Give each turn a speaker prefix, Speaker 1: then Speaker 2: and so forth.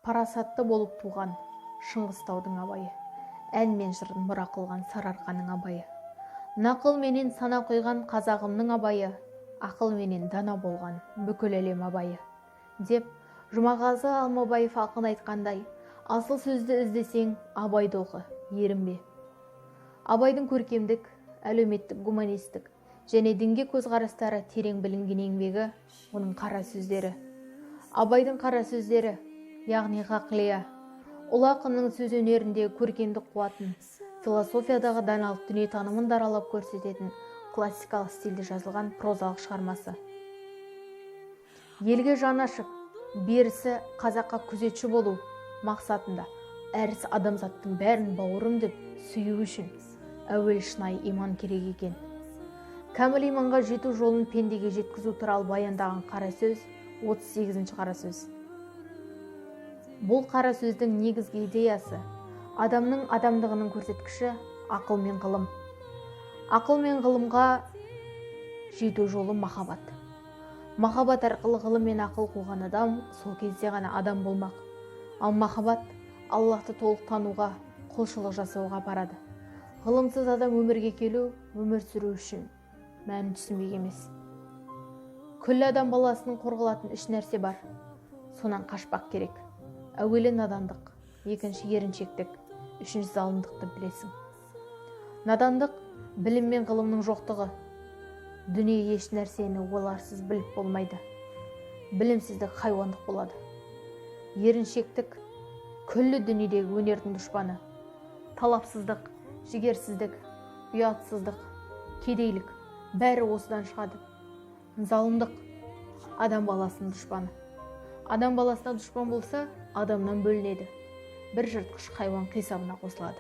Speaker 1: Парасатты болып туған Шыңғыстаудың абайы, ән мен жырын мұра қылған Сарыарқаның абайы, нақыл менен сана қойған қазағымның абайы, ақыл менен дана болған бүкіл әлем абайы деп Жұмағазы Алмабаев ақын айтқандай, асыл сөзді іздесең абайды оқы, ерінбе. Абайдың көркемдік, әлеуметтік, гуманистік және дінге көзқарастары терең білінген еңбегі, оның қара сөздері. Абайдың қара сөздері, яғни ғақлия, ұлы ақынның сөз өнерінде көркемдік қуатын, философиядағы даналық дүниетанымын даралап көрсететін классикалық стильде жазылған прозалық шығармасы. Елге жан ашып, берісі қазаққа күзетші болу мақсатында әрісі адамзаттың бәрін бауырым деп сүю үшін әуел шынайы иман керек екен. Кәміл иманға жету жолын пендеге жеткізу туралы баяндаған қара сөз 38-ші қара сөз. Бұл қара сөздің негізгі идеясы адамның адамдығының көрсеткіші ақыл мен ғылым. Ақыл мен ғылымға жету жолы махаббат. Махаббат арқылы ғылым мен ақыл қуған адам сол кезде ғана адам болмақ. Ал махаббат Аллахты толық тануға, құлшылық жасауға апарады. Ғылымсыз адам өмірге келу, өмір сүру үшін мәнін түсінбек емес. Күллі адам баласының қорғалатын үш нәрсе бар. Сонан қашпақ керек. Әуелі надандық, екінші еріншектік, үшінші залымдықты білесің. Надандық білім мен ғылымның жоқтығы. Дүние еш нәрсені оларсыз біліп болмайды. Білімсіздік хайуандық болады. Еріншектік күллі дүниедегі өнердің дұшпаны. Талапсыздық, жігерсіздік, ұятсыздық, кедейлік бәрі осыдан шығады. Залымдық адам баласының дұшпаны. Адам баласына дұшпан болса, адамнан бөлінеді. Бір жыртқыш хайуан қисабына қосылады.